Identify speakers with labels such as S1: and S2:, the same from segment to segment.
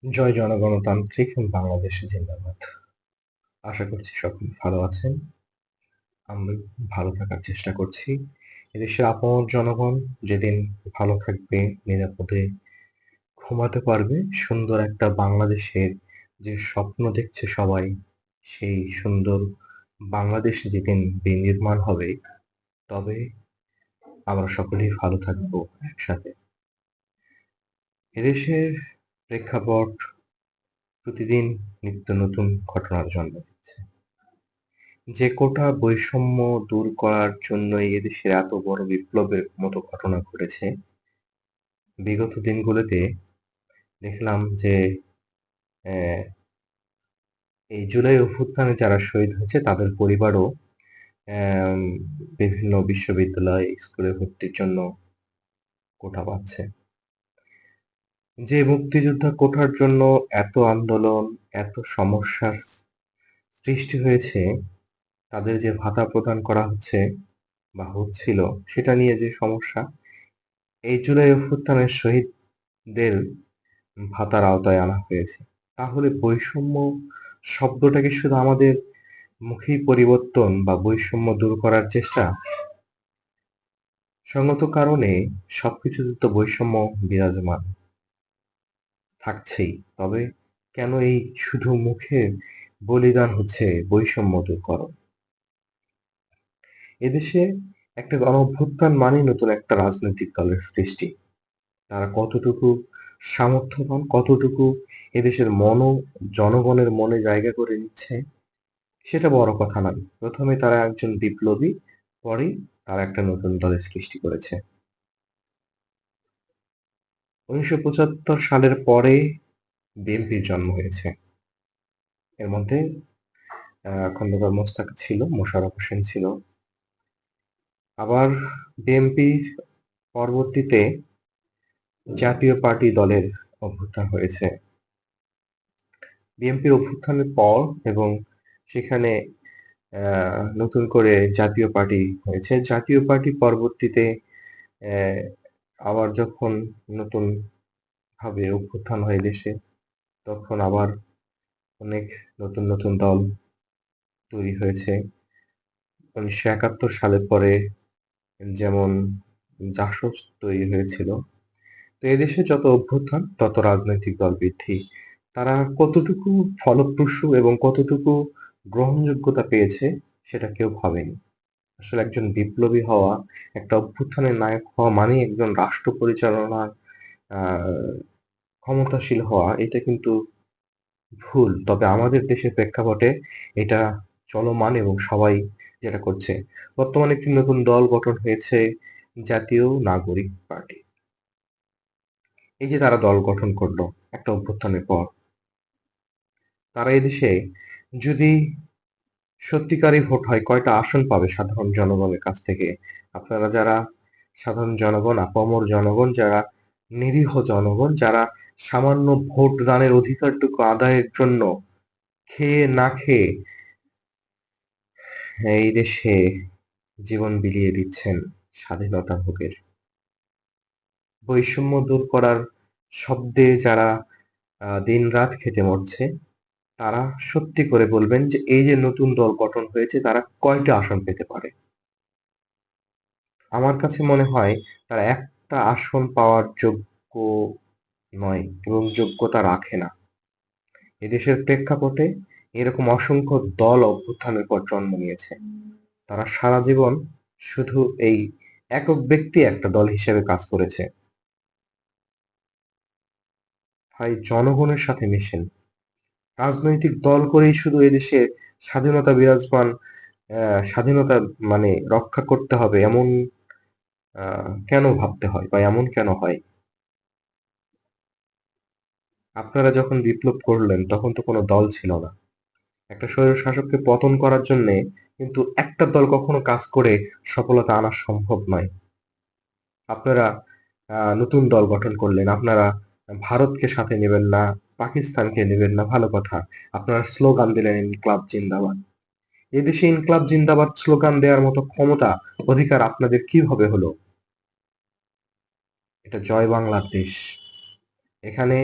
S1: জয় জনগণতান্ত্রিক বাংলাদেশ জিন্দাবাদ। আশা করছি সকলে ভালো আছেন। আমি ভালো থাকার চেষ্টা করছি। এদেশের আপন জনগণ যেদিন ভালো থাকবে, নিরাপদে ঘুমাতে পারবে, সুন্দর একটা বাংলাদেশের যে স্বপ্ন দেখছে সবাই, সেই সুন্দর বাংলাদেশ যেদিন বিনির্মাণ হবে, তবে আমরা সকলেই ভালো থাকবো একসাথে। এদেশের প্রেক্ষাপট প্রতিদিন নিত্য নতুন ঘটনার জন্ম দিচ্ছে। যে কোটা বৈষম্য দূর করার জন্যই এদেশের এত বড় বিপ্লবের মতো ঘটনা ঘটেছে। বিগত দিনগুলোতে দেখলাম যে আহ, এই জুলাই অভ্যুত্থানে যারা শহীদ হয়েছে তাদের পরিবারও আহ, বিভিন্ন বিশ্ববিদ্যালয় স্কুলে ভর্তির জন্য কোটা পাচ্ছে। যে মুক্তিযোদ্ধা কোটার জন্য এত আন্দোলন, এত সমস্যার সৃষ্টি হয়েছে, তাদের যে ভাতা প্রদান করা হচ্ছে বা হচ্ছিল, সেটা নিয়ে যে সমস্যা, এই জুলাই অভ্যুত্থানের শহীদদের ভাতার আওতায় আনা হয়েছে। তাহলে বৈষম্য শব্দটা কি শুধু আমাদের মুখেই পরিবর্তন বা বৈষম্য দূর করার চেষ্টা? সঙ্গত কারণে সবকিছুতে তো বৈষম্য বিরাজমান থাকছেই। তবে কেন এই শুধু মুখের বলিদান হচ্ছে বৈষম্য দূর করো? এদেশে একটা গণঅভ্যুত্থান মানেই নতুন একটা রাজনৈতিক দলের সৃষ্টি। তারা কতটুকু সামর্থ্যবান, কতটুকু এদেশের জনগণের মনে জায়গা করে নিচ্ছে, সেটা বড় কথা নয়। প্রথমে তারা একজন বিপ্লবী, পরেই তারা একটা নতুন দলের সৃষ্টি করেছে। ১৯৭৫ সালের পরে বিএনপির জন্ম হয়েছে। এর মধ্যে খন্দকার মোশতাক ছিল, মোশাররফ হোসেন ছিল। আবার বিএনপি পরবর্তীতে জাতীয় পার্টি দলের অভ্যুত্থান হয়েছে। বিএনপির অভ্যুত্থানের পর এবং সেখানে নতুন করে জাতীয় পার্টি হয়েছে। জাতীয় পার্টি পরবর্তীতে আহ, আবার যখন নতুন ভাবে অভ্যুত্থান হয় দেশে, তখন আবার অনেক নতুন নতুন দল তৈরি হয়েছে। ১৯৭১ সালের পরে যেমন জাসদ তৈরি হয়েছিল। তো এদেশে যত অভ্যুত্থান তত রাজনৈতিক দল বৃদ্ধি। তারা কতটুকু ফলপ্রসূ এবং কতটুকু গ্রহণযোগ্যতা পেয়েছে সেটা কেউ ভাবেনি। আসলে একজন বিপ্লবী হওয়া, একটা অভ্যুত্থানের নায়ক হওয়া মানেই একজন রাষ্ট্র পরিচালনার আহ, ক্ষমতাশীল হওয়া, এটা কিন্তু ভুল। তবে আমাদের দেশের প্রেক্ষাপটে এটা চলমান এবং সবাই যেটা করছে। বর্তমানে একটি নতুন দল গঠন হয়েছে, জাতীয় নাগরিক পার্টি। এই যে তারা দল গঠন করলো একটা অভ্যুত্থানের পর, তারা এদেশে যদি সত্যিকারই ভোট হয়, কয়টা আসন পাবে সাধারণ জনগণের কাছ থেকে? আপনারা যারা সাধারণ জনগণ, আপামর জনগণ, যারা নিরীহ জনগণ, যারা সামান্য ভোট দানের অধিকারটুকু আদায়ের জন্য খেয়ে না খেয়ে এই দেশে জীবন বিলিয়ে দিচ্ছেন স্বাধীনতা ভোগের, বৈষম্য দূর করার শব্দে যারা দিন রাত খেটে মরছে, তারা সত্যি করে বলবেন যে এই যে নতুন দল গঠন হয়েছে, তারা কয়টা আসন পেতে পারে? আমার কাছে মনে হয় তারা একটা আসন পাওয়ার যোগ্য নয় এবং যোগ্যতা রাখে না। এদেশের প্রেক্ষাপটে এরকম অসংখ্য দল অভ্যুত্থানের পর জন্ম নিয়েছে। তারা সারা জীবন শুধু এই একক ব্যক্তি একটা দল হিসেবে কাজ করেছে। ভাই, জনগণের সাথে মেশেন। রাজনৈতিক দল করেই শুধু এদেশে স্বাধীনতা বিরাজমান, স্বাধীনতা মানে রক্ষা করতে হবে এমন কেন ভাবতে হয় বা এমন কেন হয়? আপনারা যখন বিপ্লব করলেন তখন তো কোনো দল ছিল না। একটা স্বৈর শাসককে পতন করার জন্যে কিন্তু একটা দল কখনো কাজ করে সফলতা আনা সম্ভব নয়। আপনারা নতুন দল গঠন করলেন। আপনারা ভারতকে সাথে নেবেন না, পাকিস্তানকে নেবেন না, ভালো কথা। আপনারা স্লোগান দিলেন ইনকলাব জিন্দাবাদ। এদেশে ইনকলাব জিন্দাবাদ স্লোগান দেওয়ার মতো ক্ষমতা, অধিকার আপনাদের কিভাবে হলো? এটা জয় বাংলার দেশ। এখানে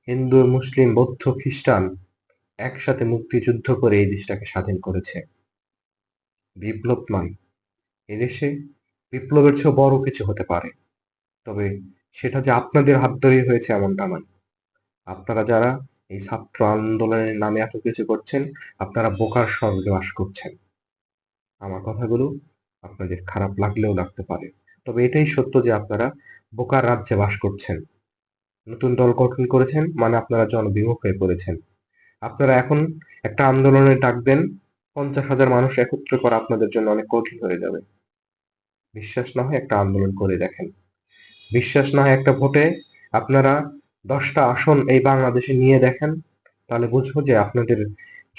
S1: হিন্দু, মুসলিম, বৌদ্ধ, খ্রিস্টান একসাথে মুক্তিযুদ্ধ করে এই দেশটাকে স্বাধীন করেছে। বিপ্লব নয়, এদেশে বিপ্লবের চেয়েও বড় কিছু হতে পারে, তবে সেটা যে আপনাদের হাত ধরেই হয়েছে এমনটা নয়। আপনারা যারা এই ছাত্র আন্দোলনের নামে এত কিছু করছেন, আপনারা বোকার স্বর্গে বাস করছেন। আমার কথাগুলো আপনাদের খারাপ লাগলেও লাগতে পারে, তবে এটাই সত্য যে আপনারা বোকার রাজ্যে বাস করছেন। নতুন দল গঠন করেছেন মানে আপনারা জনবিমুখ হয়ে পড়েছেন। আপনারা এখন একটা আন্দোলনের ডাক দেন, 50,000 মানুষ একত্র করা আপনাদের জন্য অনেক কঠিন হয়ে যাবে। বিশ্বাস না হয় একটা আন্দোলন করে দেখেন। বিশ্বাস না হয় একটা ভোটে আপনারা 10টা আসন এই বাংলাদেশে নিয়ে দেখেন, তাহলে বুঝবো যে আপনাদের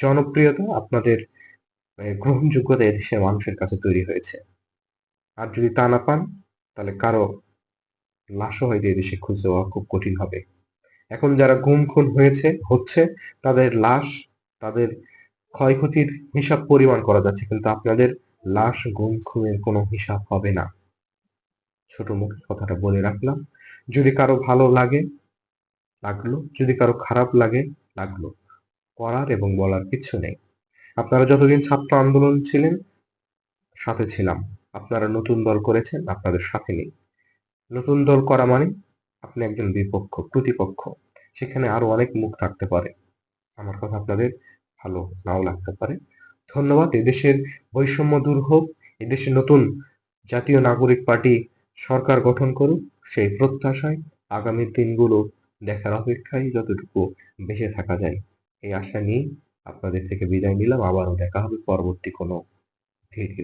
S1: জনপ্রিয়তা, আপনাদের গ্রহণযোগ্যতা এদেশের মানুষের কাছে তৈরি হয়েছে। আর যদি তা না পান, তাহলে কারো লাশও হয়তো এদেশে খুঁজে পাওয়া খুব কঠিন হবে। এখন যারা গুম খুন হচ্ছে তাদের লাশ, তাদের ক্ষয়ক্ষতির হিসাব পরিমাণ করা যাচ্ছে, কিন্তু আপনাদের লাশ, গুম খুনের কোনো হিসাব হবে না। ছোট মুখে কথাটা বলে রাখলাম। যদি কারো ভালো লাগে লাগলো, যদি কারো খারাপ লাগে লাগলো, করার এবং বলার কিছু নেই। আপনারা যতদিন ছাত্র আন্দোলন ছিলেন সাথে ছিলাম, আপনারা নতুন দল করেছেন আপনাদের সাথে নেই। নতুন দল করা মানে আপনি একজন প্রতিপক্ষ, সেখানে আরো অনেক মুখ থাকতে পারে। আমার কথা আপনাদের ভালো নাও লাগতে পারে। ধন্যবাদ। এদেশের বৈষম্য দূর হোক, এদেশে নতুন জাতীয় নাগরিক পার্টি সরকার গঠন করুক, সেই প্রত্যাশায় আগামী দিনগুলো দেখার অপেক্ষায় যতটুকু বেঁচে থাকা যায় এই আশা নিয়ে আপনাদের থেকে বিদায় নিলাম। আবারও দেখা হবে পরবর্তী কোনো ভিডিও।